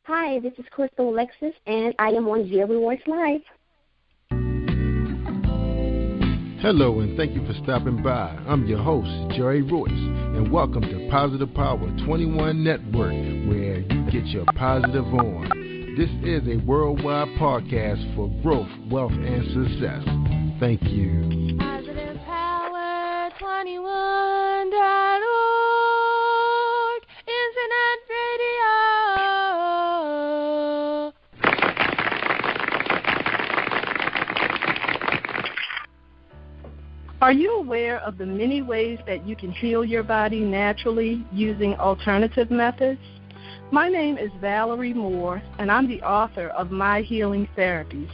Hi, this is CRYSTAL ALEXIS, and I am on JRLive. Hello, and thank you for stopping by. I'm your host, Jerry Royce, and welcome to Positive Power 21 Network, where you get your positive on. This is a worldwide podcast for growth, wealth, and success. Thank you. Positive Power 21.org, Internet Radio. Are you aware of the many ways that you can heal your body naturally using alternative methods? My name is Valerie Moore, and I'm the author of My Healing Therapies.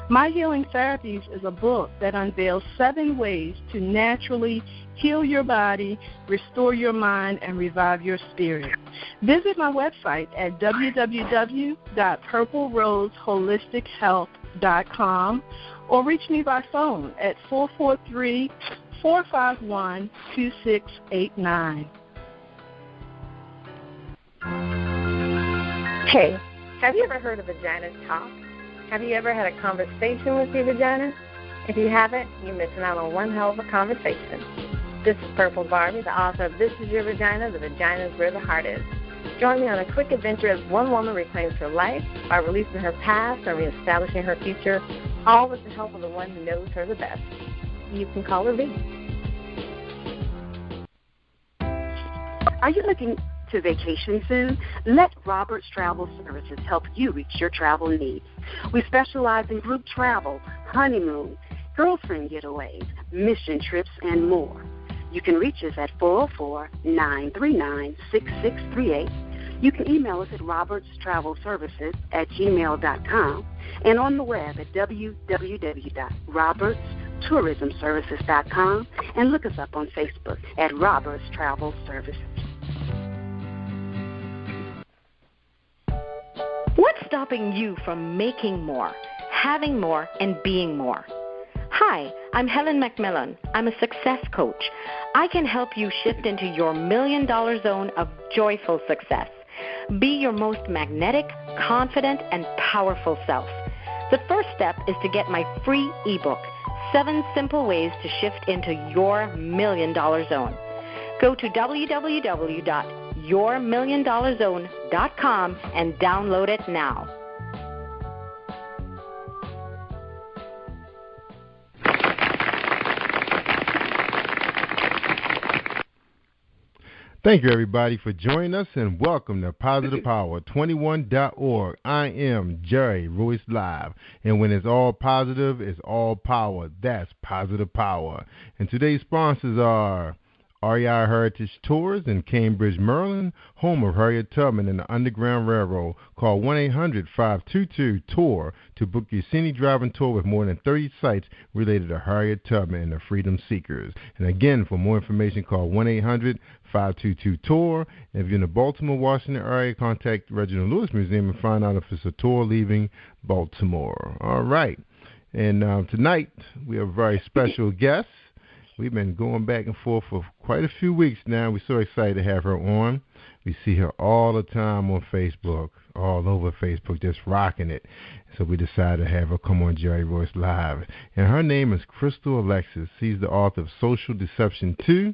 My Healing Therapies is a book that unveils 7 ways to naturally heal your body, restore your mind, and revive your spirit. Visit my website at www.purpleroseHolisticHealth.com or reach me by phone at 443-451-2689. Hey, have you ever heard of Vagina Talk? Have you ever had a conversation with your vagina? If you haven't, you're missing out on one hell of a conversation. This is Purple Barbie, the author of This Is Your Vagina, The Vagina is Where the Heart Is. Join me on a quick adventure as one woman reclaims her life by releasing her past and reestablishing her future, all with the help of the one who knows her the best. You can call her V. Are you looking to vacation soon? Let Roberts Travel Services help you reach your travel needs. We specialize in group travel, honeymoon, girlfriend getaways, mission trips, and more. You can reach us at 404-939-6638. You can email us at robertstravelservices@gmail.com and on the web at www.robertstourismservices.com and look us up on Facebook at Roberts Travel Services. What's stopping you from making more, having more, and being more? Hi, I'm Helen McMillan. I'm a success coach. I can help you shift into your $1 million zone of joyful success. Be your most magnetic, confident, and powerful self. The first step is to get my free ebook, 7 Simple Ways to Shift into Your $1 Million Zone. Go to www.yourmilliondollarzone.com and download it now. Thank you, everybody, for joining us, and welcome to Positive Power 21.org. I am Jerry Royce Live, and when it's all positive, it's all power. That's Positive Power. And today's sponsors are REI Heritage Tours in Cambridge, Maryland, home of Harriet Tubman and the Underground Railroad. Call 1-800-522-TOUR to book your scenic driving tour with more than 30 sites related to Harriet Tubman and the Freedom Seekers. And again, for more information, call 1-800-522-TOUR. And if you're in the Baltimore, Washington area, contact Reginald Lewis Museum and find out if it's a tour leaving Baltimore. All right. And tonight, we have a very special guest. We've been going back and forth for quite a few weeks now. We're so excited to have her on. We see her all the time on Facebook, all over Facebook, just rocking it. So we decided to have her come on Jerry Royce Live. And her name is CRYSTAL ALEXIS. She's the author of Social Deception 2.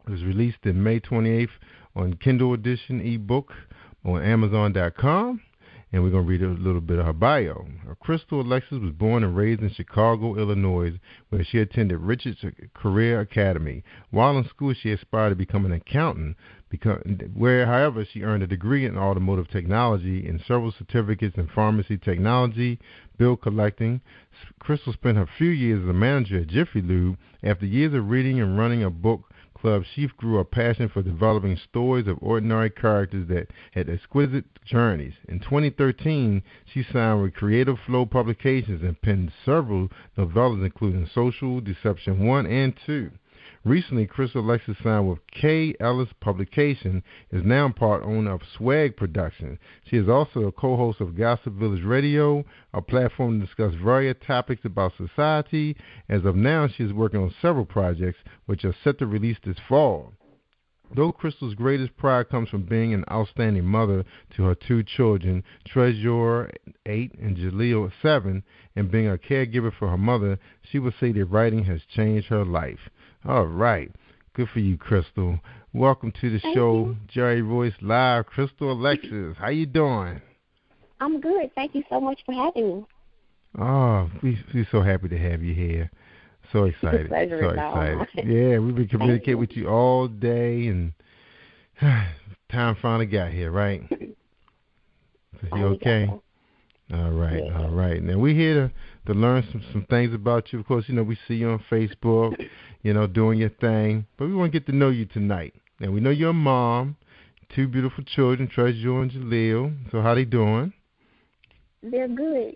It was released in May 28th on Kindle edition ebook on Amazon.com. And we're going to read a little bit of her bio. CRYSTAL ALEXIS was born and raised in Chicago, Illinois, where she attended Richards Career Academy. While in school, she aspired to become an accountant, where, however, she earned a degree in automotive technology and several certificates in pharmacy technology, bill collecting. CRYSTAL spent her few years as a manager at Jiffy Lube. After years of reading and running a book club, she grew a passion for developing stories of ordinary characters that had exquisite journeys. In 2013, she signed with Creative Flow Publications and penned several novellas, including Social Deception 1 and 2. Recently, CRYSTAL ALEXIS signed with K-ellis-publications, is now part owner of Swag Productions. She is also a co-host of Gossip Village Radio, a platform to discuss various topics about society. As of now, she is working on several projects which are set to release this fall. Though Crystal's greatest pride comes from being an outstanding mother to her 2 children, Treasure, 8, and Jaleel, 7, and being a caregiver for her mother, she would say that writing has changed her life. All right. Good for you, Crystal. Welcome to the show, JRLive Live. Crystal Alexis, how you doing? I'm good. Thank you so much for having me. Oh, we're so happy to have you here. So excited. So excited. Yeah, we've been communicating with you all day, and time finally got here, right? You okay? All right, yeah. All right. Now, we're here to learn some things about you. Of course, we see you on Facebook, doing your thing. But we want to get to know you tonight. Now, we know you're a mom, 2 beautiful children, Treasure and Jaleel. So how they doing? They're good.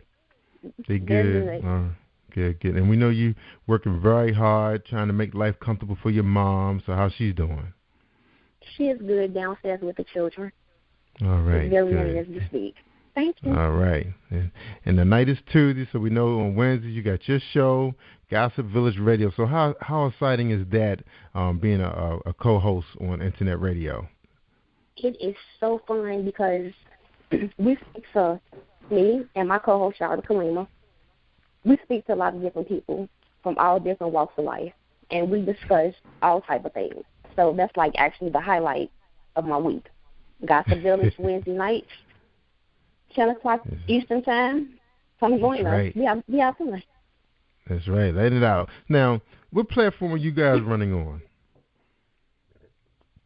They're good. Good. And we know you working very hard trying to make life comfortable for your mom. So how's she doing? She is good downstairs with the children. All right. It's very good as we speak. Thank you. All right. And the night is Tuesday, so we know on Wednesdays you got your show, Gossip Village Radio. So how exciting is that, being a co-host on internet radio? It is so fun because we speak to me and my co-host, Charlotte Kalima. We speak to a lot of different people from all different walks of life, and we discuss all type of things. So that's like actually the highlight of my week. Gossip Village Wednesday nights, 10 o'clock Eastern Time. Come join us. We have fun. That's right. Let it out. Now, what platform are you guys running on?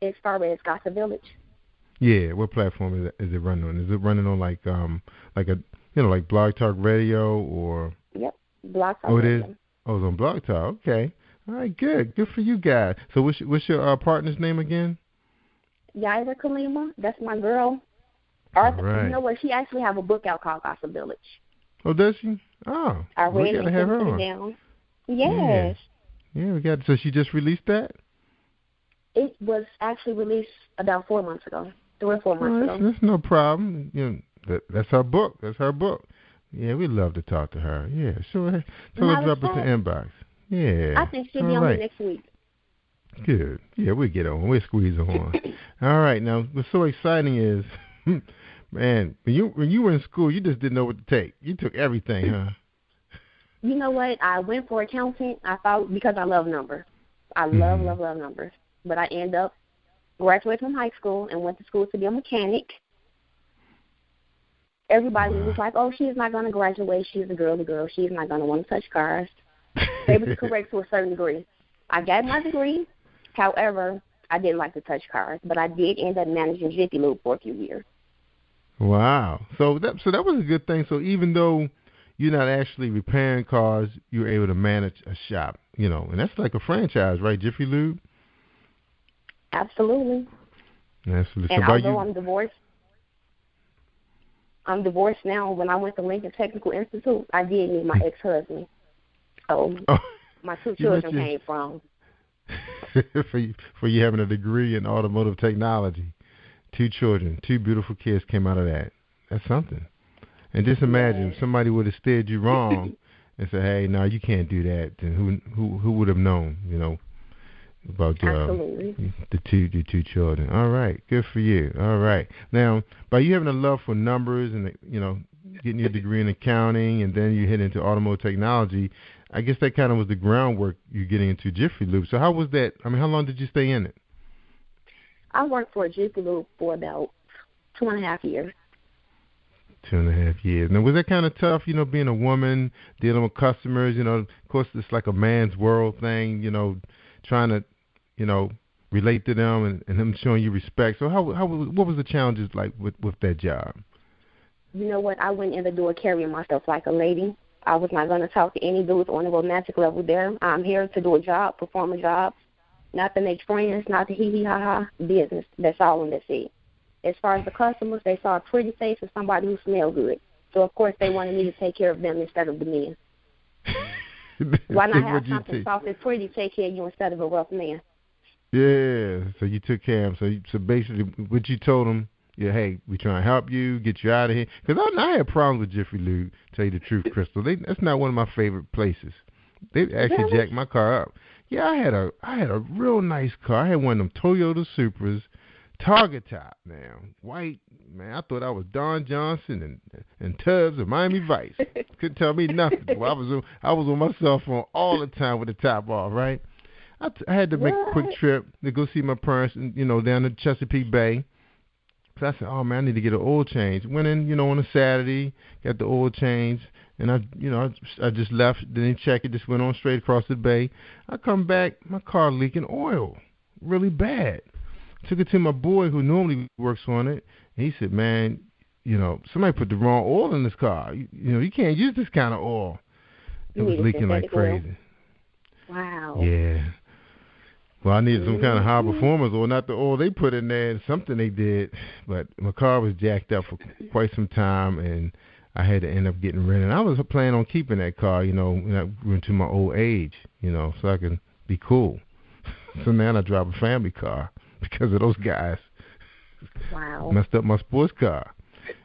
As far as Gossip Village. Yeah, what platform is it running on? Is it running on like Blog Talk Radio or? Yep, Blog Talk Radio. It is. Oh, it's on Blog Talk. Okay. All right, good for you guys. So what's your partner's name again? Yaira Kalima. That's my girl. Arthur, right. You know what? She actually have a book out called Gossip Village. Oh, does she? Oh, I read it and have her on. Down. Yes. Yeah, we got. So she just released that? It was actually released about 4 months ago, 3 or 4 months ago. That's no problem. That's her book. That's her book. Yeah, we'd love to talk to her. Yeah, sure. So let's drop it to inbox. Yeah. I think she'll be on next week. Good. Yeah, we'll get on. We'll squeeze her on. All right. Now, what's so exciting is, man, when you were in school, you just didn't know what to take. You took everything, huh? You know what? I went for accounting. I thought because I love numbers. I love numbers. But I ended up graduating from high school and went to school to be a mechanic. Everybody was like, oh, she's not going to graduate. She's a girl. She's not going to want to touch cars. They was correct to a certain degree. I got my degree. However, I didn't like to touch cars, but I did end up managing Jiffy Lube for a few years. Wow. So that was a good thing. So even though you're not actually repairing cars, you're able to manage a shop, and that's like a franchise, right, Jiffy Lube? Absolutely. Absolutely. And so although I'm divorced now. When I went to Lincoln Technical Institute, I did meet my ex-husband. So my 2 children came from. for you having a degree in automotive technology. 2 children, 2 beautiful kids came out of that. That's something. And just imagine if somebody would have steered you wrong and said, "Hey, no, you can't do that." Then who would have known, about the two children? All right, good for you. All right, now by you having a love for numbers and getting your degree in accounting, and then you hit into automotive technology, I guess that kind of was the groundwork you getting into Jiffy Lube. So how was that? I mean, how long did you stay in it? I worked for Jiffy Lube for about 2.5 years. 2.5 years. Now, was that kind of tough, being a woman, dealing with customers? Of course, it's like a man's world thing, trying to, relate to them and them showing you respect. So what was the challenges like with that job? You know what? I went in the door carrying myself like a lady. I was not going to talk to any dudes on a romantic level there. I'm here to do a job, perform a job, not to make friends, not to hee-hee-ha-ha, business. That's all in the seat. As far as the customers, they saw a pretty face and somebody who smelled good. So, of course, they wanted me to take care of them instead of the men. Why not have something soft and pretty take care of you instead of a rough man? Yeah, so you took care of them. So basically what you told them, hey, we trying to help you, get you out of here. Because I had problems with Jiffy Lube, to tell you the truth, Crystal. That's not one of my favorite places. They actually jacked my car up. Yeah, I had a real nice car. I had one of them Toyota Supras, Target top, now white. Man, I thought I was Don Johnson and Tubbs of Miami Vice. Couldn't tell me nothing. Well, I was on my cell phone all the time with the top off, right? I had to make a quick trip to go see my parents, down to Chesapeake Bay. So I said, oh man, I need to get an oil change. Went in, on a Saturday, got the oil change, and I just left, didn't check it, just went on straight across the bay. I come back, my car leaking oil, really bad. Took it to my boy who normally works on it, and he said, man, somebody put the wrong oil in this car. You can't use this kind of oil. It was leaking like crazy. Wow. Yeah. Well, I needed some kind of high performance oil, not the oil they put in there, something they did. But my car was jacked up for quite some time, and I had to end up getting rid of it. And I was planning on keeping that car, when I went to my old age, so I can be cool. So now I drive a family car because of those guys. Wow. Messed up my sports car.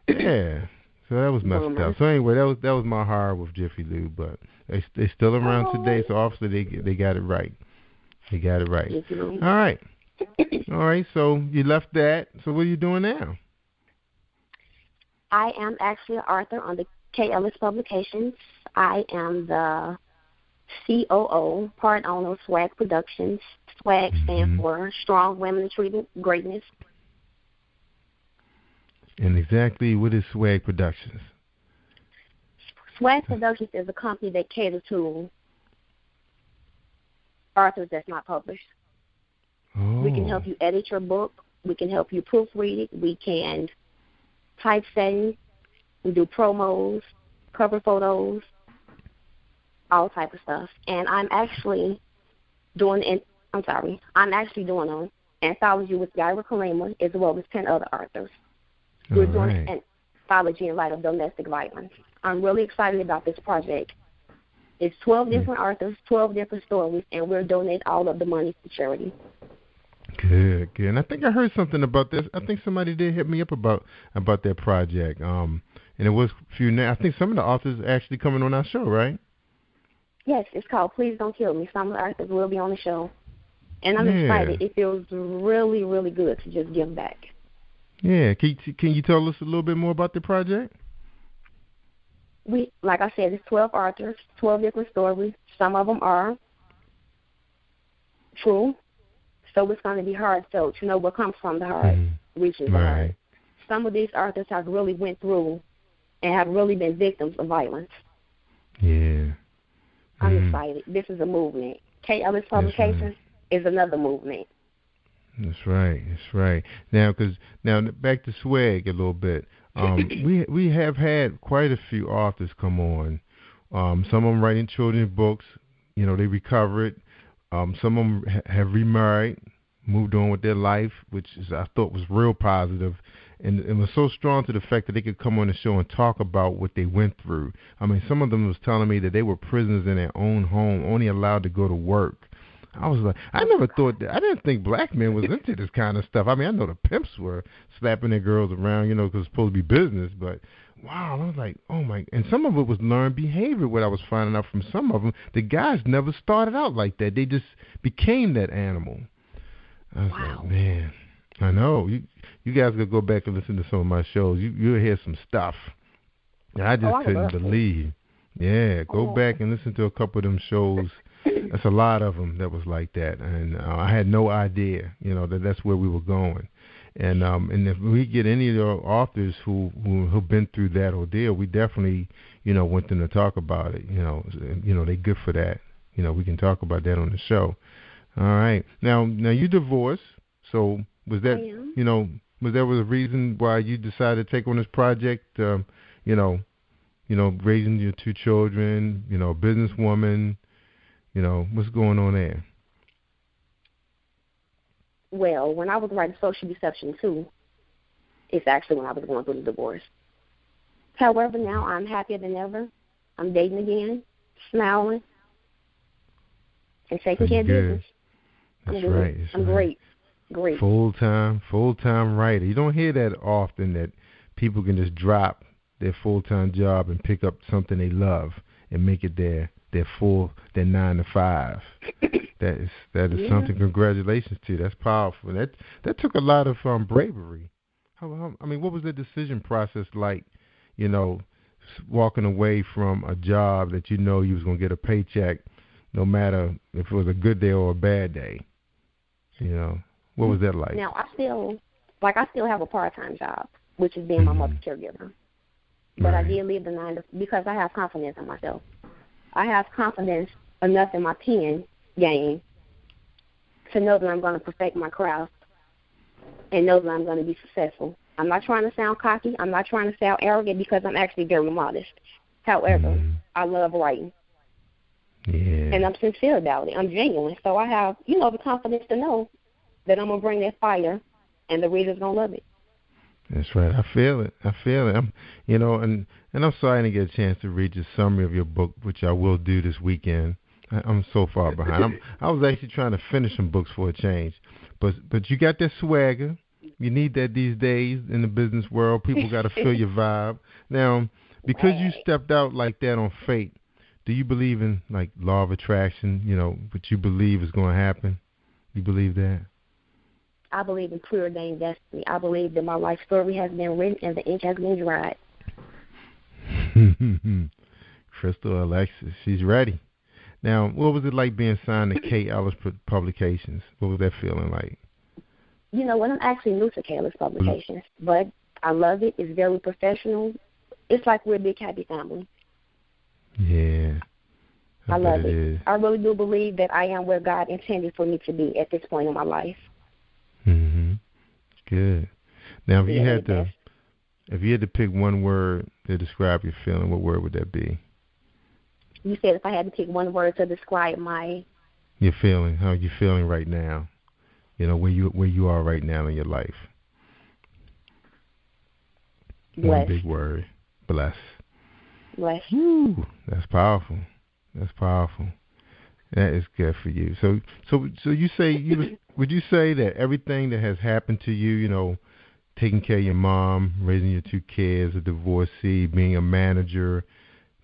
Yeah. So that was messed up. So anyway, that was my horror with Jiffy Lube, but they still around today, so obviously they got it right. They got it right. All right. All right, so you left that. So what are you doing now? I am actually an author on the k-ellis-publications. I am the COO, part owner of Swag Productions. Swag stands for Strong Women Achieving Greatness. And exactly what is Swag Productions? Swag Productions is a company that caters to authors that's not published. Oh. We can help you edit your book. We can help you proofread it. We can typesetting. We do promos, cover photos, all type of stuff. And I'm actually doing an anthology with Yaira Karima as well as 10 other authors. We're doing an anthology in light of domestic violence. I'm really excited about this project. It's 12 different authors, 12 different stories, and we're donating all of the money to charity. Good. And I think I heard something about this. I think somebody did hit me up about that project. And it was a few. I think some of the authors are actually coming on our show, right? Yes, it's called Please Don't Kill Me. Some of the authors will be on the show. And I'm excited. It feels really, really good to just give back. Yeah. Can you tell us a little bit more about the project? Like I said, it's 12 authors, 12 different stories. Some of them are true, so it's going to be hard to know what comes from the heart, reaching the heart. Some of these authors have really went through and have really been victims of violence. Yeah. I'm excited. This is a movement. K-ellis-publications is another movement. That's right. Now back to Swag a little bit. We have had quite a few authors come on. Some of them writing children's books. They recovered. Some of them have remarried, moved on with their life, which I thought was real positive. And it was so strong to the fact that they could come on the show and talk about what they went through. I mean, some of them was telling me that they were prisoners in their own home, only allowed to go to work. I was like, I never thought that. I didn't think black men was into this kind of stuff. I mean, I know the pimps were slapping their girls around, because it's supposed to be business. But, wow, I was like, oh, my. And some of it was learned behavior, what I was finding out from some of them. The guys never started out like that. They just became that animal. I was like, man, I know. You guys could go back and listen to some of my shows. You'll hear some stuff. And I just couldn't believe. Yeah, go back and listen to a couple of them shows. That's a lot of them that was like that, and I had no idea, that's where we were going. And if we get any of the authors who've been through that ordeal, we definitely, want them to talk about it. They're good for that. We can talk about that on the show. All right. Now you divorced, so was that, was there a reason why you decided to take on this project? Raising your two children, a businesswoman. What's going on there? Well, when I was writing Social Deception 2, it's actually when I was going through the divorce. However, now I'm happier than ever. I'm dating again, smiling, and taking care of business. That's right. I'm great. Full-time writer. You don't hear that often that people can just drop their full-time job and pick up something they love and make it their their 9 to 5. That is something. Congratulations to you. That's powerful. That took a lot of bravery. I mean, what was the decision process like? You know, walking away from a job that you know you was gonna get a paycheck, no matter if it was a good day or a bad day. You know, what was that like? Now I still have a part-time job, which is being my mother's caregiver. But I did leave the 9 to, because I have confidence in myself. I have confidence enough in my pen game to know that I'm going to perfect my craft and know that I'm going to be successful. I'm not trying to sound cocky. I'm not trying to sound arrogant because I'm actually very modest. However, I love writing. Yeah. And I'm sincere about it. I'm genuine. So I have, the confidence to know that I'm going to bring that fire and the reader's going to love it. That's right. I feel it. I'm, and I'm sorry I didn't get a chance to read the summary of your book, which I will do this weekend. I'm so far behind. I was actually trying to finish some books for a change, but you got that swagger. You need that these days in the business world. People got to feel your vibe. Now, because you stepped out like that on fate, do you believe in like law of attraction? What you believe is going to happen. You believe that? I believe in preordained destiny. I believe that my life story has been written and the ink has been dried. CRYSTAL Alexis, she's ready. Now, what was it like being signed to k-ellis-publications? What was that feeling like? You know what? I'm actually new to k-ellis-publications, but I love it. It's very professional. It's like we're a big happy family. Yeah. I love it. I really do believe that I am where God intended for me to be at this point in my life. Good. Now, if you had to pick one word to describe your feeling, what word would that be? You said if I had to pick one word to describe your feeling, how you feeling right now, where you are right now in your life. Bless. One big word, bless. Bless. Woo, that's powerful. That is good for you. So you say would you say that everything that has happened to you, taking care of your mom, raising your 2 kids, a divorcee, being a manager,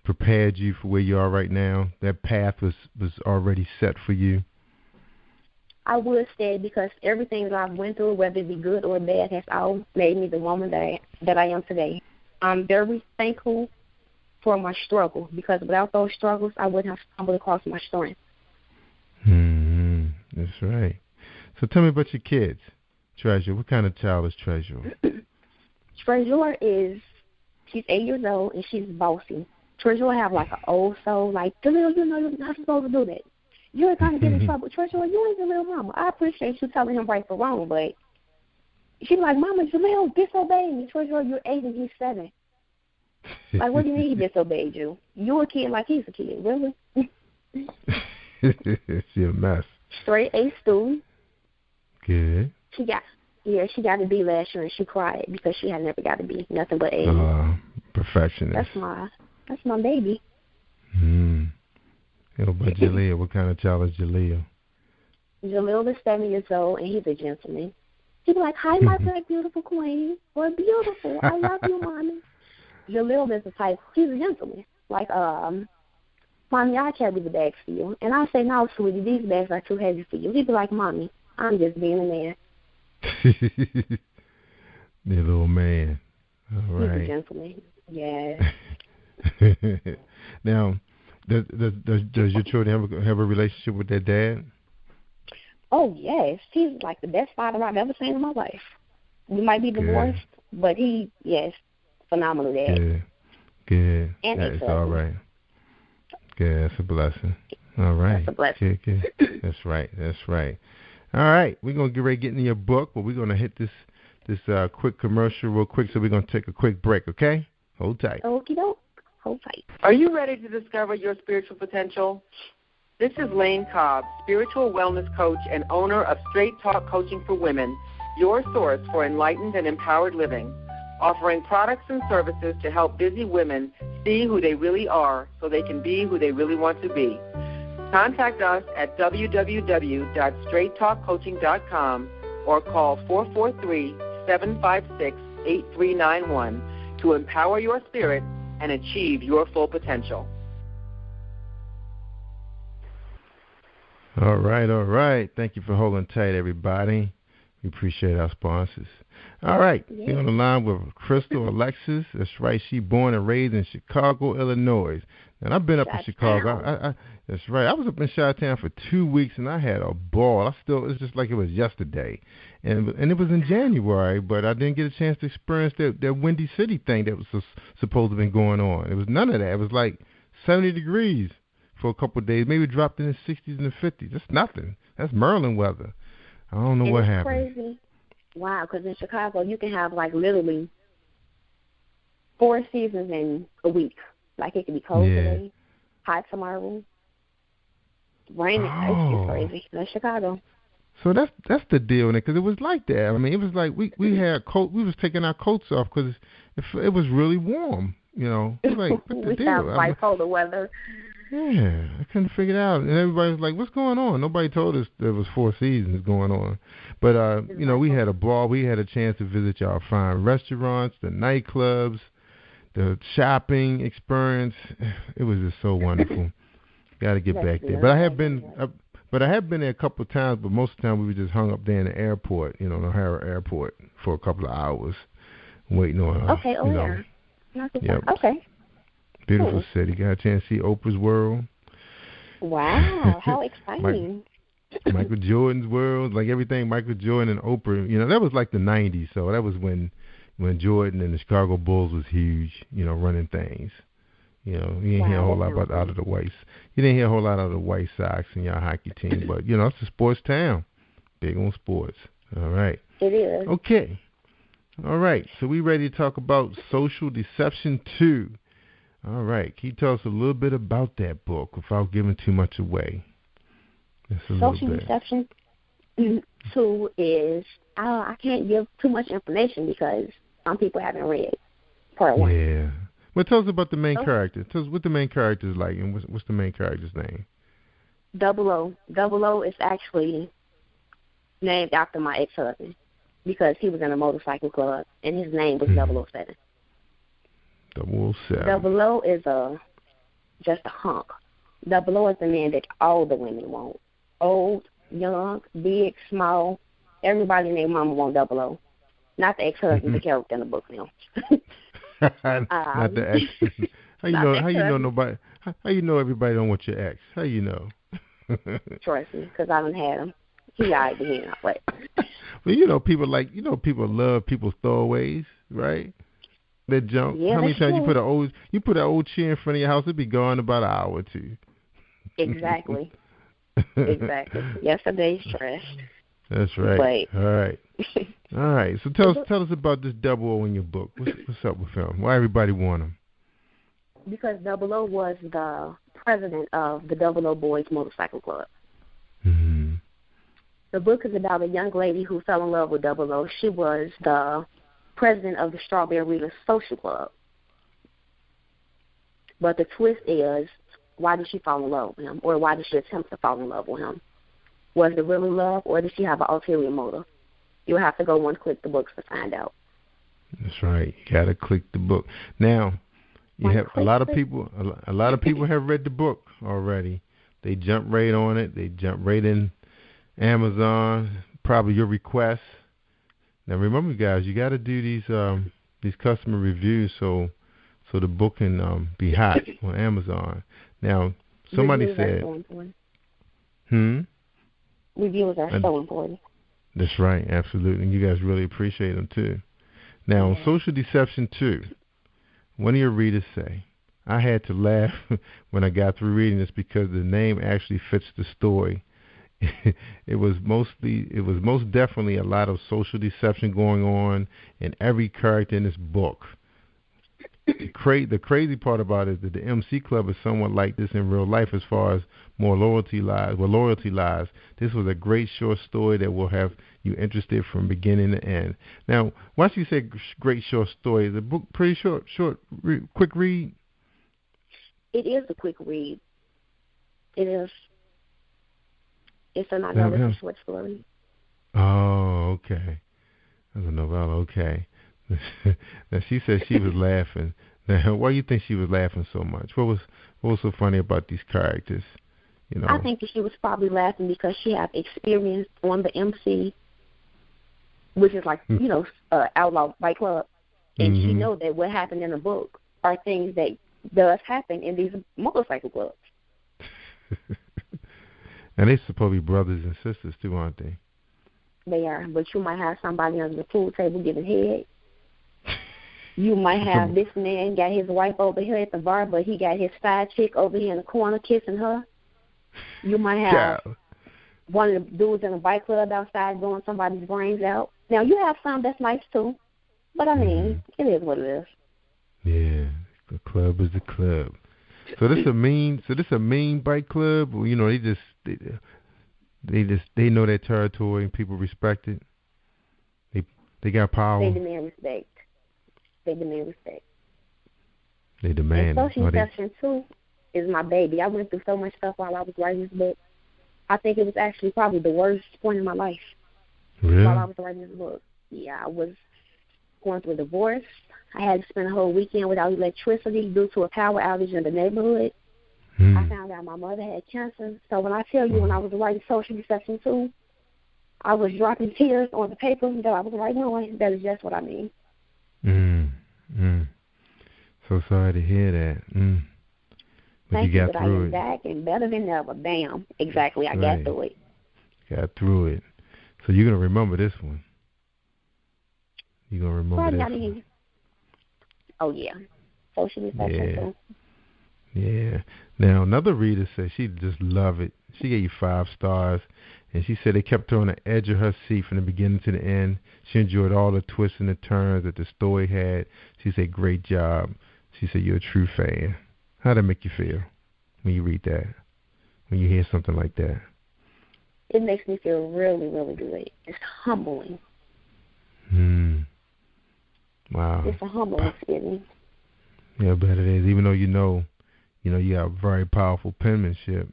prepared you for where you are right now? That path was already set for you? I would say because everything that I've went through, whether it be good or bad, has all made me the woman that I am today. I'm very thankful for my struggle because without those struggles, I wouldn't have stumbled across my strength. That's right. So tell me about your kids. Treasure, what kind of child is Treasure? Treasure she's 8 years old and she's bossy. Treasure have like an old soul, like, Jaleel, you're not supposed to do that. You ain't gonna get in trouble. Treasure, you ain't Jaleel mama. I appreciate you telling him right for wrong, but she's like, Mama, Jaleel disobeyed me. Treasure, you're 8 and he's 7. Like, what do you mean he disobeyed you? You're a kid like he's a kid, really? She a mess. Straight A student. Good. She got a B last year and she cried because she had never got a B, nothing but A. Perfectionist. That's my baby. But Jaleel, what kind of child is Jaleel? Jaleel is 7 years old and he's a gentleman. He be like, hi, my black beautiful queen. We're beautiful. I love you, Mommy. Jaleel is the type, he's a gentleman. Like, Mommy, I'll carry the bags for you. And I say, no, sweetie, these bags are too heavy for you. He'd be like, Mommy, I'm just being a man. The little man. All right. He's a gentleman. Yeah. Now, does your children have a relationship with their dad? Oh, yes. He's like the best father I've ever seen in my life. We might be divorced, but phenomenal dad. Good. And that is all right. Good. That's a blessing. All right. That's a blessing. Good. That's right. All right. We're going to get ready to get into your book, but we're going to hit this quick commercial real quick, so we're going to take a quick break, okay? Hold tight. Okie doke. Hold tight. Are you ready to discover your spiritual potential? This is Lane Cobb, spiritual wellness coach and owner of Straight Talk Coaching for Women, your source for enlightened and empowered living, offering products and services to help busy women see who they really are so they can be who they really want to be. Contact us at www.straighttalkcoaching.com or call 443-756-8391 to empower your spirit and achieve your full potential. All right, all right. Thank you for holding tight, everybody. We appreciate our sponsors. All right, we're on the line with CRYSTAL Alexis. That's right. She born and raised in Chicago, Illinois. And I've been up in Chicago. That's right. I was up in Chi-Town for 2 weeks, and I had a ball. It's just like it was yesterday. And it was in January, but I didn't get a chance to experience that Windy City thing that was supposed to have been going on. It was none of that. It was like 70 degrees for a couple of days. Maybe it dropped in the 60s and the 50s. That's nothing. That's Maryland weather. I don't know what happened. Crazy. Wow, because in Chicago you can have like literally 4 seasons in a week. Like it could be cold today, hot tomorrow, raining. It's just crazy. That's Chicago. So that's the deal, because it was like that. I mean, it was like we had coat. We was taking our coats off because it was really warm. You know, it was like what the deal? Sound bipolar weather. Yeah, I couldn't figure it out, and everybody was like, "What's going on?" Nobody told us there was 4 seasons going on, but we had a ball. We had a chance to visit y'all fine restaurants, the nightclubs, the shopping experience. It was just so wonderful. Got to get back there, but I have been there a couple of times, but most of the time we were just hung up there in the airport, the O'Hara Airport, for a couple of hours, waiting on. Okay. Beautiful city. Got a chance to see Oprah's world. Wow, how exciting. Michael Jordan's world, like everything Michael Jordan and Oprah, that was like the 90s, so that was when Jordan and the Chicago Bulls was huge, running things. You didn't hear a whole lot out of the White. You didn't hear a whole lot out of the White Sox and your hockey team, but it's a sports town, big on sports. All right. It is. Okay. All right. So we ready to talk about Social Deception 2. All right. Can you tell us a little bit about that book without giving too much away? Social Deception 2 is, I can't give too much information because some people haven't read part 1. Yeah. Well, tell us about the main character. Tell us what the main character is like, and what's the main character's name? 00. 00 is actually named after my ex-husband because he was in a motorcycle club, and his name was 007. 007. 00 is just a hunk. 00 is the man that all the women want. Old, young, big, small. Everybody named Mama want 00. Not the ex-husband, the character in the book now. Not the ex. How you know nobody? How you know everybody don't want your ex? How you know? Trust me, because I done had him. He lied to me. But well, people love people's throwaways, right? That junk. Yeah, how many times you put an old chair in front of your house? It'd be gone in about an hour or two. Exactly. Exactly. Yesterday's trash. That's right. All right. All right. So tell us about this 00 in your book. What's up with him? Why everybody want him? Because 00 was the president of the 00 Boys Motorcycle Club. Mm-hmm. The book is about a young lady who fell in love with 00. She was the president of the Strawberry Readers Social Club. But the twist is, why did she fall in love with him? Or why did she attempt to fall in love with him? Was it really love, or did she have an ulterior motive? You'll have to go and click the books to find out. That's right. You got to click the book. Now, you have a lot of people. A lot of people have read the book already. They jump right on it. They jump right in Amazon. Probably your request. Now, remember, guys, you got to do these customer reviews so the book can be hot on Amazon. Now, somebody said, Reviews are so important. That's right, absolutely. And you guys really appreciate them, too. Now, on Social Deception 2, one of your readers say, I had to laugh when I got through reading this because the name actually fits the story. It was most definitely a lot of social deception going on in every character in this book. The crazy part about it is that the MC Club is somewhat like this in real life as far as loyalty lies. This was a great short story that will have you interested from beginning to end. Now, once you say great short story, is the book pretty short, quick read? It is a quick read. It is. It's a novella, it's a short story. Oh, okay. That's a novella, okay. Now, she said she was laughing. Now, why do you think she was laughing so much? What was so funny about these characters? You know. I think that she was probably laughing because she had experience on the MC, which is like, outlaw fight club. And she know that what happened in the book are things that does happen in these motorcycle clubs. And they're supposed to be brothers and sisters too, aren't they? They are, but you might have somebody under the pool table giving head. You might have this man got his wife over here at the bar, but he got his side chick over here in the corner kissing her. You might have one of the dudes in a bike club outside blowing somebody's brains out. Now, you have some that's nice, too. But, I mean, it is what it is. Yeah, the club is the club. So this a mean bike club? You know, they know their territory and people respect it. They got power. They demand respect. They demand. And social deception, too, is my baby. I went through so much stuff while I was writing this book. I think it was actually probably the worst point in my life. Really? While I was writing this book. Yeah, I was going through a divorce. I had to spend a whole weekend without electricity due to a power outage in the neighborhood. I found out my mother had cancer. So when I tell you when I was writing Social Deception 2, I was dropping tears on the paper that I was writing on. That is just what I mean. So sorry to hear that. But Thank you you, got but through I am it. back and better than ever. Bam. Exactly. I got through it. Got through it. So you're going to remember this one. You're going to remember this one. Oh, yeah. Social Deception 2. Yeah. Now, another reader said she just loved it. She gave you 5 stars, and she said it kept her on the edge of her seat from the beginning to the end. She enjoyed all the twists and the turns that the story had. She said, great job. She said, you're a true fan. How'd that make you feel when you read that, when you hear something like that? It makes me feel really, really good. It's humbling. Wow. It's a humbling experience. Yeah, I bet it is. Even though you got very powerful penmanship,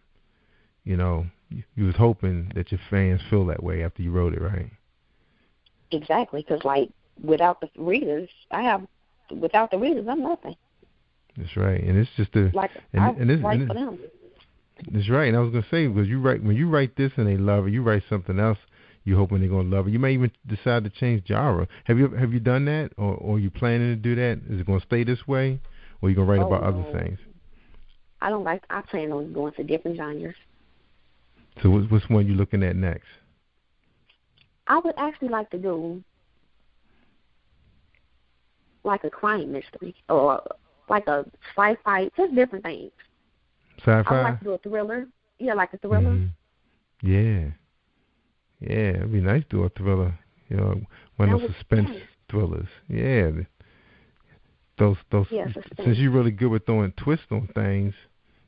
you was hoping that your fans feel that way after you wrote it, right? Exactly, because, without the readers, I'm nothing. That's right, and it's just I write for them. That's right, and I was gonna say because when you write this and they love it, you write something else, you're hoping they're gonna love it. You may even decide to change genre. Have you done that, or are you planning to do that? Is it gonna stay this way, or are you gonna write about other things? I plan on going to different genres. So what's one you looking at next? I would actually like to do like a crime mystery or like a sci-fi, just different things. Sci-fi? I would like to do a thriller. Yeah, like a thriller. Yeah, it'd be nice to do a thriller. One of those suspense thrillers. Yeah, those. Since you're really good with throwing twists on things,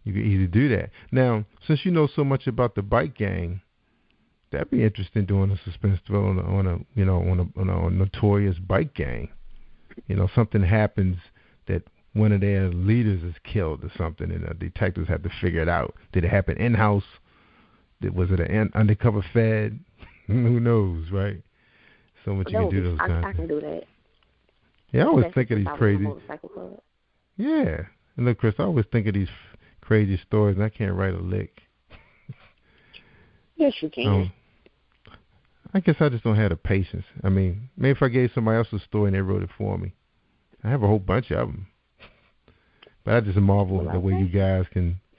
you can easily do that. Now, since you know so much about the bike gang, that'd be interesting doing a suspense thriller on a notorious bike gang. Something happens that one of their leaders is killed or something, and the detectives have to figure it out. Did it happen in-house? Was it an undercover fed? Who knows, right? So much you can do those kinds of things. I can do that. Yeah, I always think of these crazy. Yeah, and look, Chris, I always think of these crazy stories, and I can't write a lick. Yes, you can. I guess I just don't have the patience. I mean, maybe if I gave somebody else a story and they wrote it for me. I have a whole bunch of them. But I just marvel the way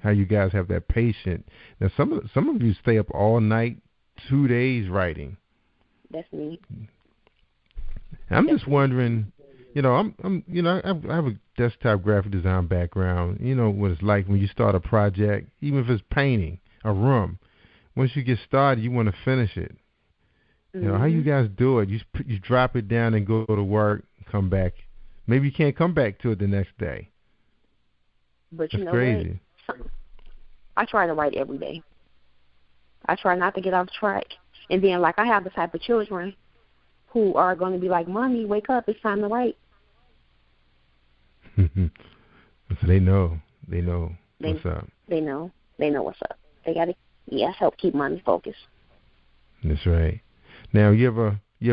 how you guys have that patience. Now, some of you stay up all night, 2 days writing. That's me. I'm just wondering, I have a desktop graphic design background. You know what it's like when you start a project, even if it's painting a room. Once you get started, you want to finish it. How you guys do it? You drop it down and go to work, come back. Maybe you can't come back to it the next day. But That's crazy. What? I try to write every day. I try not to get off track. And then, I have the type of children who are going to be like, Mommy, wake up. It's time to write. So they know what's up. They know what's up. They got to help keep Mommy focused. That's right. Now, you have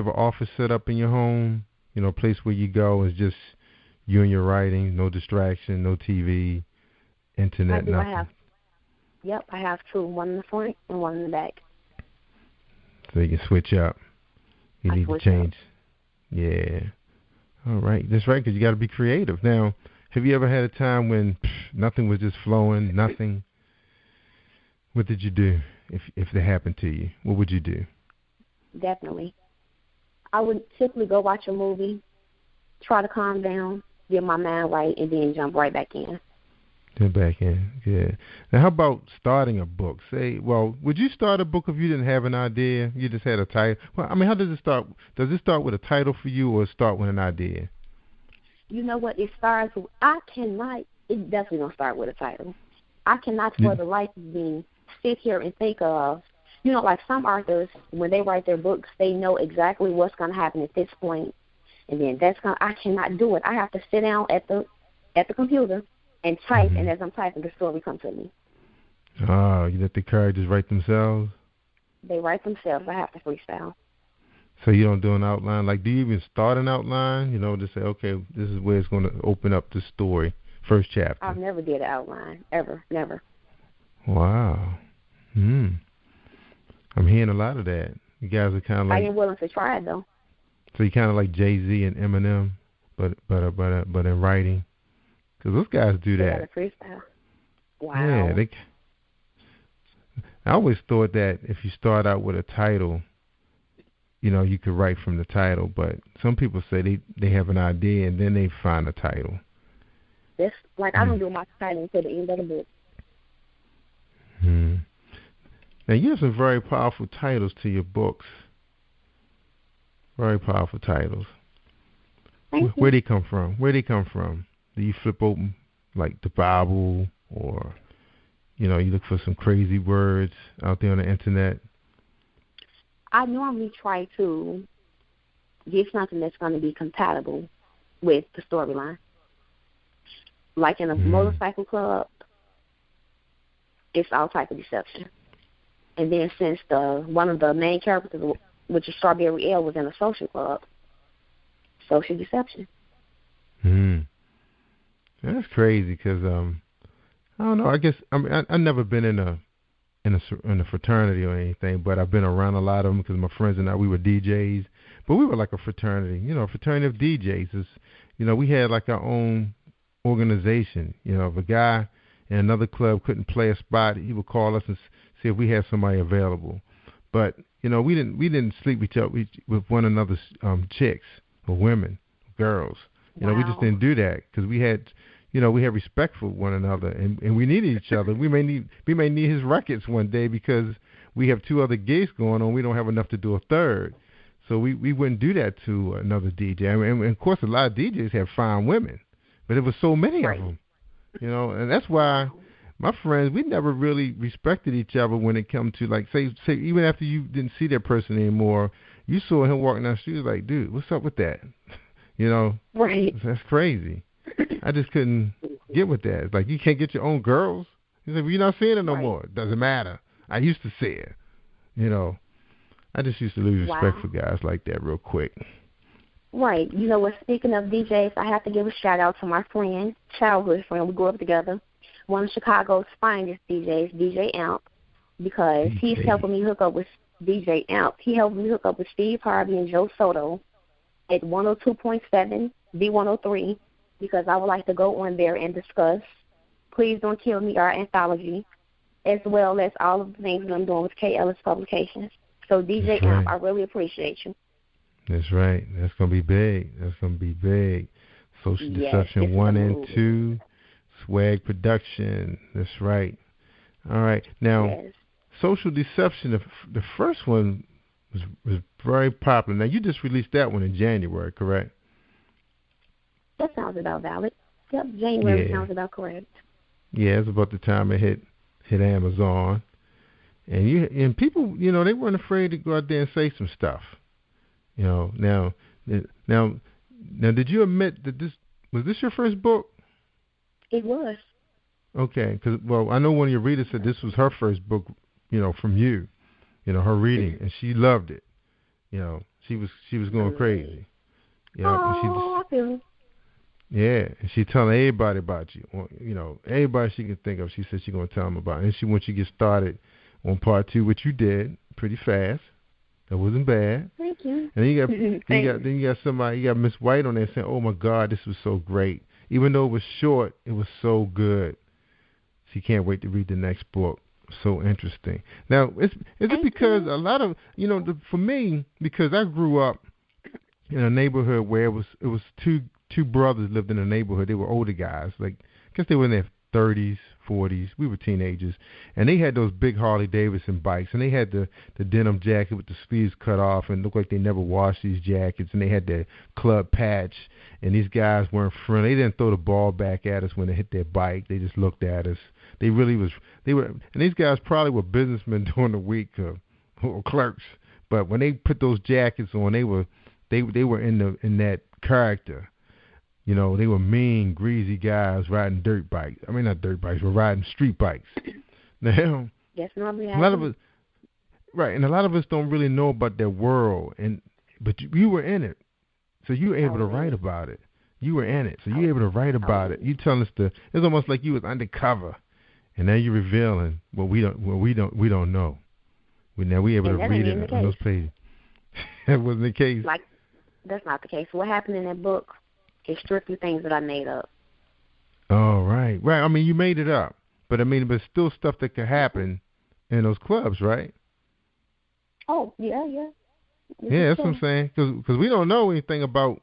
an office set up in your home, a place where you go is just you and your writing, no distraction, no TV, internet, nothing. Yep, I have two, one in the front and one in the back. So you can switch up. You need to change. Yeah. All right. That's right, because you got to be creative. Now, have you ever had a time when nothing was just flowing, nothing? What did you do if that happened to you? What would you do? Definitely. I would simply go watch a movie, try to calm down, get my mind right, and then jump right back in. Jump back in, yeah. Now, how about starting a book? Would you start a book if you didn't have an idea? You just had a title? Well, I mean, how does it start? Does it start with a title for you or start with an idea? You know what? It definitely don't start with a title. I cannot for the life of me sit here and think of, like some authors, when they write their books, they know exactly what's going to happen at this point, and then I cannot do it. I have to sit down at the computer and type, and as I'm typing, the story comes to me. Oh, you let the characters write themselves? They write themselves. I have to freestyle. So you don't do an outline? Like, do you even start an outline? To say, okay, this is where it's going to open up the story, first chapter. I've never did an outline, ever, never. Wow. I'm hearing a lot of that. You guys are kind of like... I am willing to try it, though. So you kind of like Jay-Z and Eminem, but in writing? Because those guys do that. Freestyle. Wow. Yeah, I always thought that if you start out with a title, you could write from the title. But some people say they have an idea and then they find a title. That's like I don't do my title until the end of the book. Now you have some very powerful titles to your books. Very powerful titles. Where they come from? Do you flip open like the Bible, or you look for some crazy words out there on the internet? I normally try to get something that's going to be compatible with the storyline. Like in a motorcycle club, it's all type of deception. And then since one of the main characters, which is Strawberry Ale, was in a social club, social deception. That's crazy because I don't know. I guess I've never been in a fraternity or anything, but I've been around a lot of them because my friends and I, we were DJs, but we were like a fraternity. A fraternity of DJs is, we had like our own organization. If a guy in another club couldn't play a spot, he would call us and see if we had somebody available. But we didn't sleep with one another's chicks or women, girls. Wow. We just didn't do that because we had respect for one another, and we needed each other. We may need his records one day because we have two other gigs going on. We don't have enough to do a third, so we wouldn't do that to another DJ. And of course, a lot of DJs have fine women, but there was so many of them, and that's why my friends, we never really respected each other when it comes to like say even after you didn't see that person anymore, you saw him walking down the street, like, dude, what's up with that? Right? That's crazy. I just couldn't get with that. It's like, you can't get your own girls. He's like, well, you're not seeing it no more. It doesn't matter. I used to see it. I just used to lose respect for guys like that real quick. Right. Speaking of DJs, I have to give a shout out to my friend, childhood friend. We grew up together. One of Chicago's finest DJs, DJ Amp, because he's helping me hook up with DJ Amp. He helped me hook up with Steve Harvey and Joe Soto at 102.7 B103, because I would like to go on there and discuss Please Don't Kill Me, our anthology, as well as all of the things that I'm doing with k-ellis-publications. So DJ Amp, I really appreciate you. That's right. That's going to be big. Social Deception 1 and 2, Swag Production. That's right. All right. Now, Social Deception, the first one was very popular. Now, you just released that one in January, correct? That sounds about valid. Yep, January sounds about correct. Yeah, it's about the time it hit Amazon. And people, they weren't afraid to go out there and say some stuff. Now, did you admit that was this your first book? It was. Okay, because I know one of your readers said this was her first book, from you, her reading, and she loved it. She was going crazy. I feel. Yeah, and she telling everybody about you. You know, everybody she can think of. She said she's gonna tell them about it. And once you get started on part 2, which you did pretty fast. That wasn't bad. Thank you. And then you got somebody. You got Miss White on there saying, "Oh my God, this was so great." Even though it was short, it was so good. She can't wait to read the next book. So interesting. Now, is it because a lot of for me, because I grew up in a neighborhood where it was two brothers lived in a neighborhood. They were older guys, like I guess they were in their 30s, 40s. We were teenagers, and they had those big Harley Davidson bikes, and they had the denim jacket with the sleeves cut off, and it looked like they never washed these jackets, and they had their club patch, and these guys weren't friendly. They didn't throw the ball back at us when they hit their bike. They just looked at us. They were, and these guys probably were businessmen during the week or clerks, but when they put those jackets on, they were in that character. You know, they were mean, greasy guys riding dirt bikes. I mean, not dirt bikes, but riding street bikes. Now, that's normally a lot of us, right? And a lot of us don't really know about their world, but you were in it, so you were able to write about it. You were in it, so you were able to write about it. You telling us it's almost like you was undercover, and now you're revealing what we don't know. Now we able to read it on those pages. That wasn't the case. Like, that's not the case. What happened in that book is strictly things that I made up. Oh, right. I mean, you made it up, but still stuff that could happen in those clubs, right? Oh, yeah. Yeah, that's what I'm saying. Because we don't know anything about,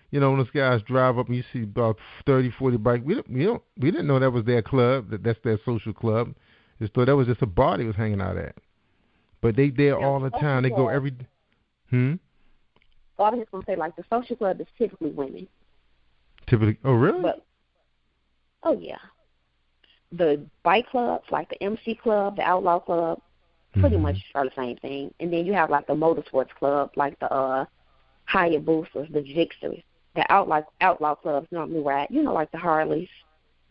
when those guys drive up and you see about 30, 40 bikes. We didn't know that was their club, that's their social club. Just thought that was just a bar they was hanging out at. But they there all the time. They go every. So I was just gonna say, like, the social club is typically women. Typically, oh really? Oh yeah. The bike clubs, like the MC club, the Outlaw club, pretty much are the same thing. And then you have like the motorsports club, like the Hayabusas, the Gixxers. The outlaw clubs normally ride, like the Harleys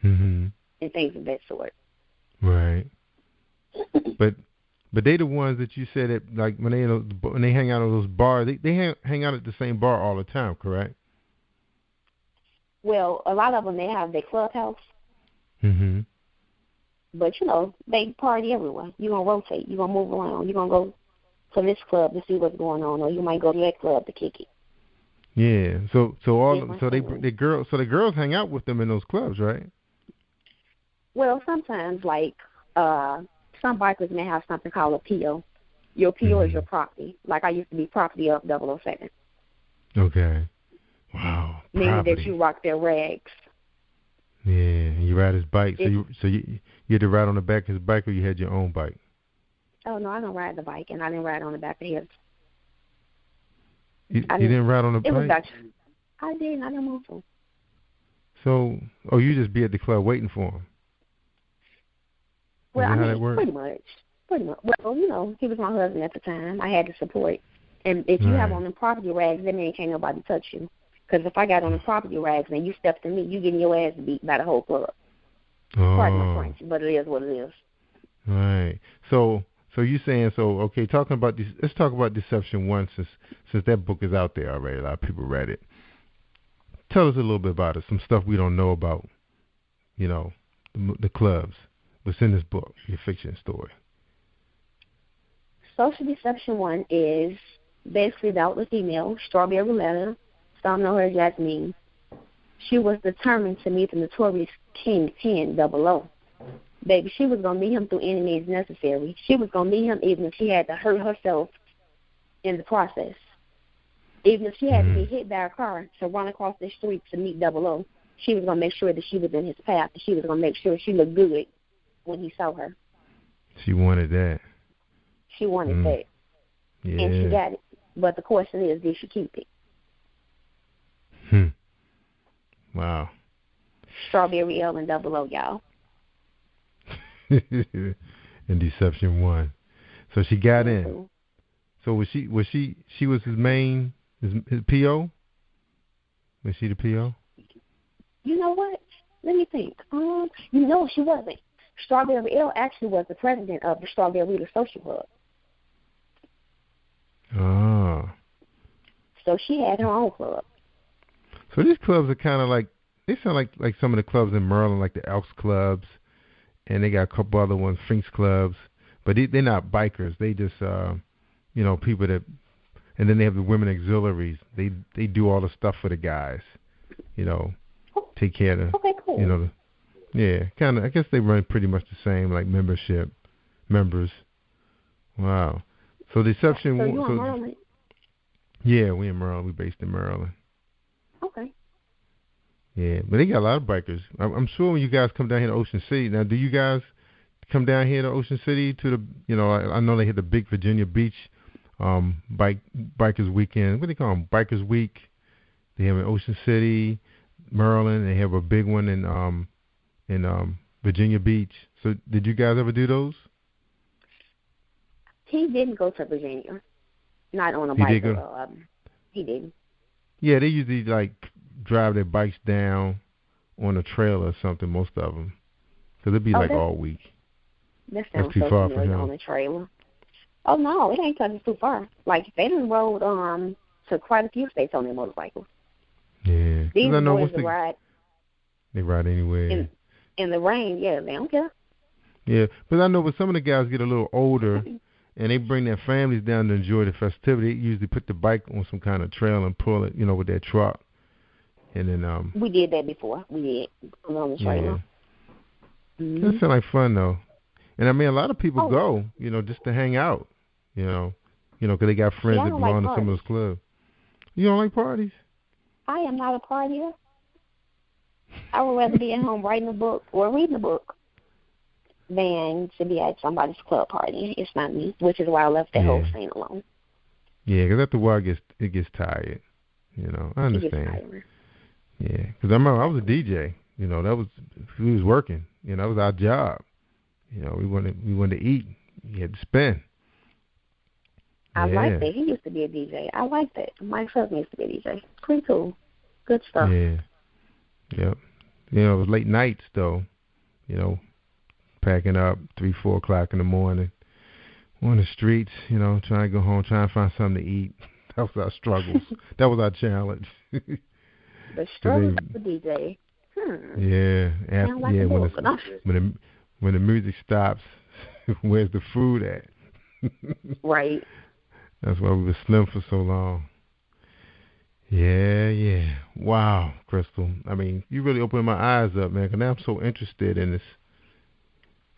and things of that sort. Right. But they the ones that you said that, like, when they hang out at those bars, they hang out at the same bar all the time, correct? Well, a lot of them, they have their clubhouse. But, they party everywhere. You're going to rotate. You're going to move around. You're going to go to this club to see what's going on, or you might go to that club to kick it. Yeah. So the girls hang out with them in those clubs, right? Well, sometimes, like, some bikers may have something called a PO. Your PO is your property. Like, I used to be property of 007. Okay. Wow. Meaning that you rock their rags. Yeah, and you ride his bike. So you had to ride on the back of his bike, or you had your own bike? Oh, no, I don't ride the bike, and I didn't ride on the back of his. You didn't ride on the bike? I did. I didn't want to. So, you just be at the club waiting for him? Well, pretty much. Well, he was my husband at the time. I had to support. And if you have on the property rags, that means can't nobody touch you. Because if I got on the property rags and you stepped to me, you getting your ass beat by the whole club. Pardon my French, but it is what it is. Right. So you saying, okay, talking about this, let's talk about Deception 1 since that book is out there already. A lot of people read it. Tell us a little bit about it, some stuff we don't know about, the clubs. What's in this book, your fiction story? Social Deception 1 is basically about the female, Strawberry Letter. Some know her as Jasmine. She was determined to meet the notorious Kingpin 00. Baby, she was going to meet him through any means necessary. She was going to meet him even if she had to hurt herself in the process. Even if she had to be hit by a car to run across the street to meet 00, she was going to make sure that she was in his path, and she was going to make sure she looked good when he saw her. She wanted that. She wanted that. Yeah. And she got it. But the question is, did she keep it? Wow. Strawberry L and 00, y'all. In Deception 1. So she got in. So was she was his main, his PO? Was she the PO? You know what? Let me think. She wasn't. Strawberry L actually was the president of the Strawberry Social Club. Oh. So she had her own club. So these clubs are kind of like sound like some of the clubs in Maryland, like the Elks clubs, and they got a couple other ones, Finks clubs, but they're not bikers. They just people that, and then they have the women auxiliaries. They do all the stuff for the guys, take care of the, Okay, cool. kind of. I guess they run pretty much the same, like members. Wow. So Deception. So you in Maryland? Yeah, we in Maryland. We based in Maryland. Okay. Yeah, but they got a lot of bikers. I'm sure when you guys come down here to Ocean City. Now, do you guys come down here to Ocean City to the? I know they had the big Virginia Beach bikers weekend. What do they call them? Bikers Week. They have in Ocean City, Maryland. They have a big one in Virginia Beach. So, did you guys ever do those? He didn't go to Virginia. Not on a bike. He didn't. Yeah, they usually drive their bikes down on a trail or something. Most of them, because it'd be all week. That sounds too far for him. On a trailer. Oh no, it ain't because it's too far. Like they done rode to quite a few states on their motorcycles. Yeah, these boys ride. They ride anywhere. In the rain, yeah, they don't care. Yeah, but I know when some of the guys get a little older. And they bring their families down to enjoy the festivity. They usually put the bike on some kind of trail and pull it, with their truck. And then we did that before. We did on the trailer. Yeah. That sounds like fun though. And I mean, a lot of people go, just to hang out. Because they got friends that belong to some of those clubs. You don't like parties? I am not a partier. I would rather be at home writing a book or reading a book than to be at somebody's club party. It's not me, which is why I left that whole scene alone. Yeah, because after a while it gets tired. I understand. It gets tired. Yeah, because I remember I was a DJ. We was working. That was our job. We wanted to eat. You had to spend. I like that. He used to be a DJ. I like that. Mike's husband used to be a DJ. Pretty cool. Good stuff. Yeah. Yep. It was late nights though. Packing up 3, 4 o'clock in the morning on the streets, trying to go home, trying to find something to eat. That was our struggles. That was our challenge. The struggles of the DJ. Yeah. When the music stops, where's the food at? Right. That's why we were slim for so long. Yeah. Wow, Crystal. I mean, you really opened my eyes up, man, because now I'm so interested in this.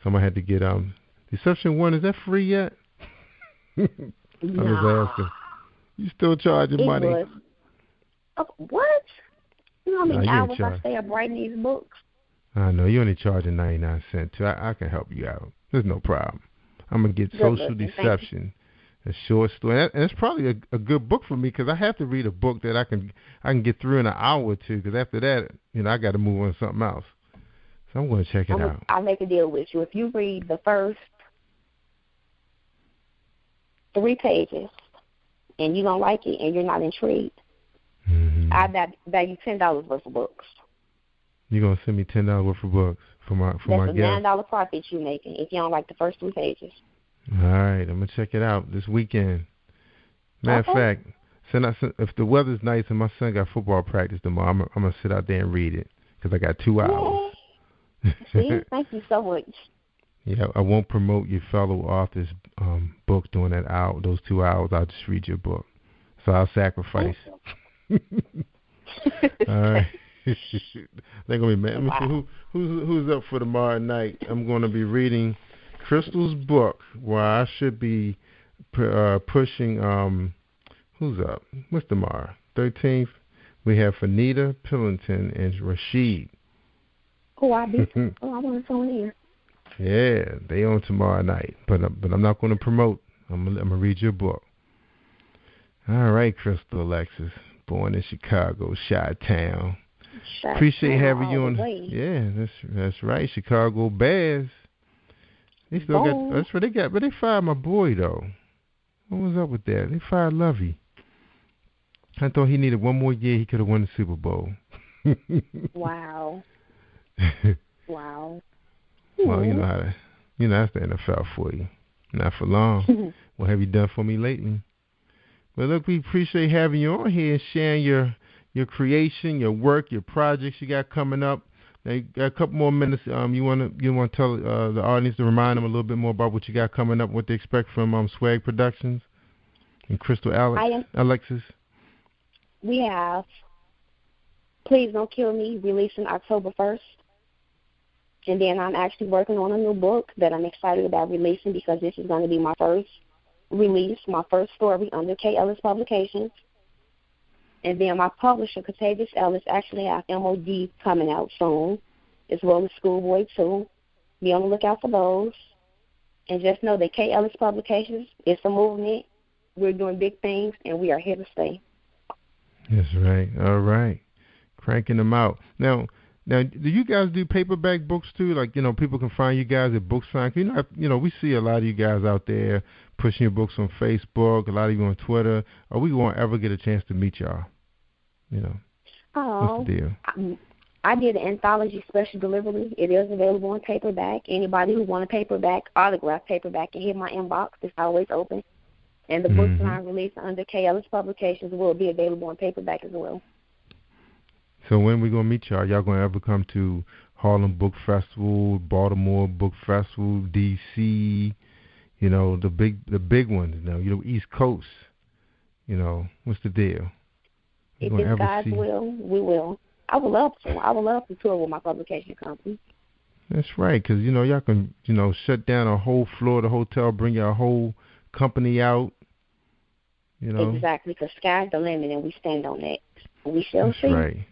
Somebody had to get Deception 1, is that free yet? No. I'm just asking. You still charging money? Was. Oh, what? You know how many hours I stay up writing these books? I know. You only charging 99 cents too. I can help you out. There's no problem. I'm gonna get Social Deception, a short story, and it's probably a good book for me because I have to read a book that I can get through in an hour or two. Because after that, I got to move on to something else. So I'm going to check it out. I'll make a deal with you. If you read the first 3 pages and you don't like it and you're not intrigued, I value $10 worth of books. You're going to send me $10 worth of books for my guest? That's a $9 profit you're making if you don't like the first 3 pages. All right. I'm going to check it out this weekend. Matter of fact, if the weather's nice and my son got football practice tomorrow, I'm going to sit out there and read it because I got 2 hours. See, thank you so much. Yeah, I won't promote your fellow author's book during those 2 hours. I'll just read your book. So I'll sacrifice. All right. They're gonna be mad. Let me see who's up for tomorrow night. I'm going to be reading Crystal's book, where I should be pushing. Who's up? What's tomorrow? 13th. We have Fanita Pillington and Rashid. Oh, I want to tune in. Yeah, they on tomorrow night, but I'm not going to promote. I'm gonna read your book. All right, Crystal Alexis, born in Chicago, Chi-Town. Appreciate having you on. Yeah, that's right, Chicago Bears. They still got. That's what they got, but they fired my boy though. What was up with that? They fired Lovey. I thought he needed one more year. He could have won the Super Bowl. Wow. Wow. Well, that's the NFL for you. Not for long. What have you done for me lately? But look, we appreciate having you on here and sharing your creation, your work, your projects you got coming up. Now you got a couple more minutes. You want to tell the audience to remind them a little bit more about what you got coming up, what they expect from Swag Productions and Crystal Alexis. We have Please Don't Kill Me, releasing October 1st. And then I'm actually working on a new book that I'm excited about releasing because this is going to be my first release, my first story under k-ellis-publications. And then my publisher, Contagious Ellis, actually have MOD coming out soon, as well as Schoolboy 2. Be on the lookout for those. And just know that k-ellis-publications is a movement. We're doing big things, and we are here to stay. That's right. All right. Cranking them out. Now, do you guys do paperback books too? Like, people can find you guys at Booksign. We see a lot of you guys out there pushing your books on Facebook, a lot of you on Twitter. Are we going to ever get a chance to meet y'all? What's the deal? I did an anthology special delivery. It is available in paperback. Anybody who want a paperback, autographed paperback, can hit my inbox. It's always open. And the books that I release under k-ellis-publications will be available in paperback as well. So when we going to meet y'all? Y'all going to ever come to Harlem Book Festival, Baltimore Book Festival, D.C., the big ones, East Coast? What's the deal? If it's God's will, we will. I would love to. I would love to tour with my publication company. That's right, because, y'all can, shut down a whole floor of the hotel, bring your whole company out, Exactly, because sky's the limit, and we stand on that. We shall see. That's right.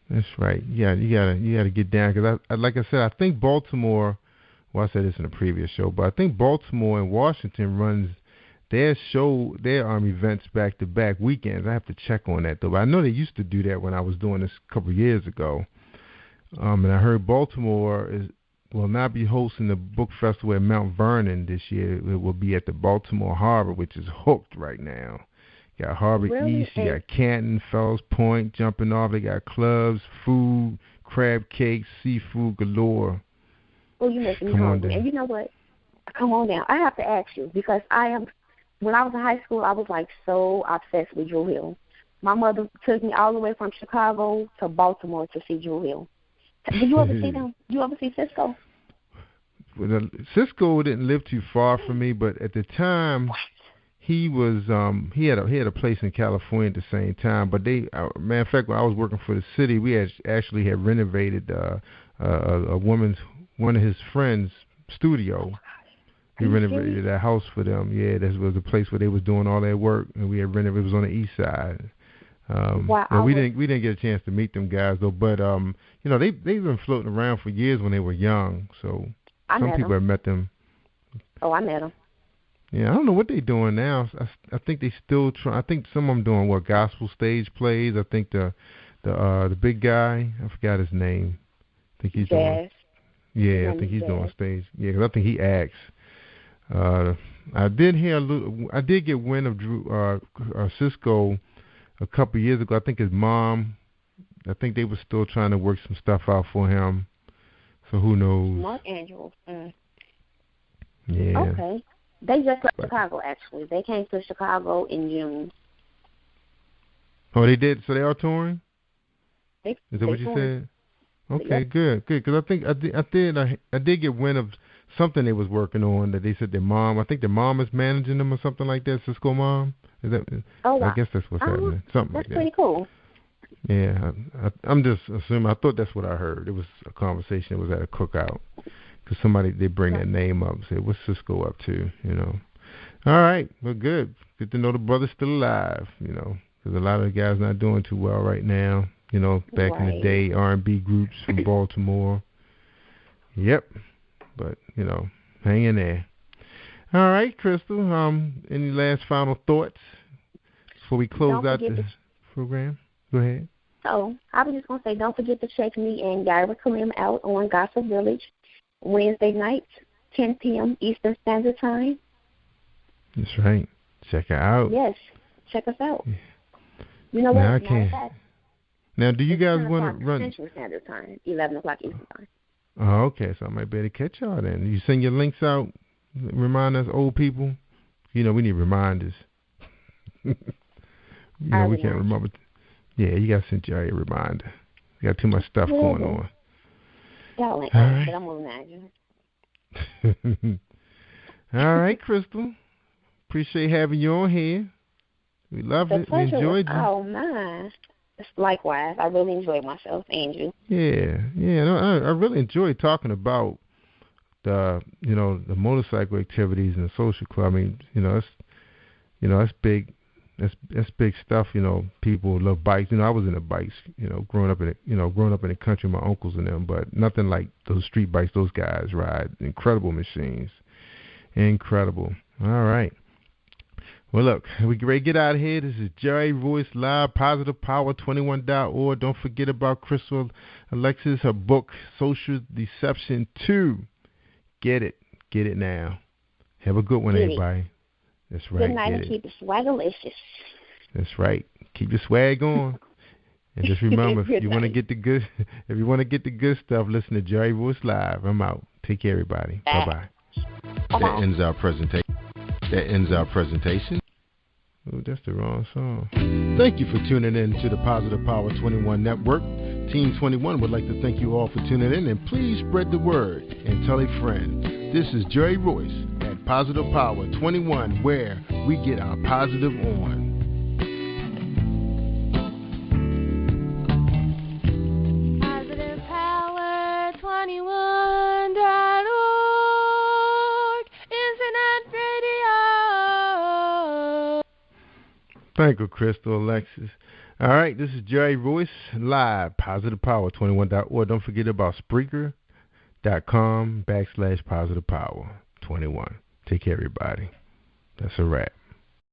That's right. Yeah, you gotta get down, because like I said, I think Baltimore. Well, I said this in a previous show, but I think Baltimore and Washington runs their events back to back weekends. I have to check on that though. But I know they used to do that when I was doing this a couple of years ago. And I heard Baltimore will not be hosting the book festival at Mount Vernon this year. It will be at the Baltimore Harbor, which is hooked right now. You got Harbor East, you got Canton, Fells Point jumping off. They got clubs, food, crab cakes, seafood galore. Oh, you making me hungry. And you know what? Come on down. I have to ask you, because when I was in high school, I was like so obsessed with Drew Hill. My mother took me all the way from Chicago to Baltimore to see Drew Hill. Did you ever see them? Did you ever see Cisco? Well, Cisco didn't live too far from me, but at the time he was he had a place in California at the same time. But matter of fact, when I was working for the city, we actually had renovated one of his friends' studio. We renovated that house for them. Yeah, that was the place where they was doing all their work, and we had renovated. It was on the east side. Wow. We didn't get a chance to meet them guys though. But they've been floating around for years when they were young. So some people have met them. Oh, I met them. Yeah, I don't know what they're doing now. I think they still try. I think some of them doing gospel stage plays. I think the big guy, I forgot his name. I think he's doing. Yeah, I think he's doing stage. Yeah, because I think he acts. I did get wind of Drew Cisco a couple of years ago. I think his mom. I think they were still trying to work some stuff out for him. So who knows? Mark Angels. Yeah. Okay. They just left Chicago, actually. They came to Chicago in June. Oh, they did? So they are touring? Is that what you said? Okay, good. Because I think I did get wind of something they was working on that they said their mom. I think their mom is managing them or something like that. Cisco mom. Is that? Oh, wow. I guess that's what's happening. Something like that. That's pretty cool. Yeah, I'm just assuming. I thought that's what I heard. It was a conversation. It was at a cookout. Because somebody did bring that name up and say, what's Cisco up to, All right, well, good. Good to know the brother's still alive, because a lot of the guys not doing too well right now, back in the day, R&B groups from Baltimore. Yep, but, hang in there. All right, Crystal, any last final thoughts before we close out this program? Go ahead. So, I was just going to say, don't forget to check me and Yaira Karim out on Gospel Village Wednesday nights, 10 p.m. Eastern Standard Time. That's right. Check her out. Yes, check us out. Yeah. You know what? Now, do you guys want to run Central Standard Time, 11 o'clock Eastern Time? Oh, okay. So I might be able to catch y'all then. You send your links out. Remind us, old people. We need reminders. We can't remember. Yeah, you got to send Jerry a reminder. You got too much stuff going on. Y'all ain't right. shit. I'm on Nigel. All right, Crystal. Appreciate having you on here. We love it. We enjoyed you. Oh, my. Likewise. I really enjoyed myself, Andrew. Yeah. No, I really enjoyed talking about the motorcycle activities in the social club. I mean, that's big. That's big stuff. People love bikes. I was into bikes. Growing up in the country, my uncles and them, but nothing like those street bikes those guys ride. Incredible machines. Incredible. All right. Well, look, we ready to get out of here. This is JRLive Live, PositivePower21.org. Don't forget about Crystal Alexis, her book, Social Deception 2. Get it now. Have a good one, everybody. That's right. Good night and keep it swagalicious. That's right. Keep your swag on. And just remember, if you want to get the good stuff, listen to JRLive Live. I'm out. Take care, everybody. Bye-bye. That ends our presentation. Oh, that's the wrong song. Thank you for tuning in to the Positive Power 21 Network. Team 21 would like to thank you all for tuning in, and please spread the word and tell a friend. This is Jerry Royce at Positive Power 21, where we get our positive on. Positive Power 21.org, Internet Radio. Thank you, Crystal Alexis. All right, this is Jerry Royce, live, PositivePower21.org. Don't forget about Spreaker.com/PositivePower21. Take care, everybody. That's a wrap.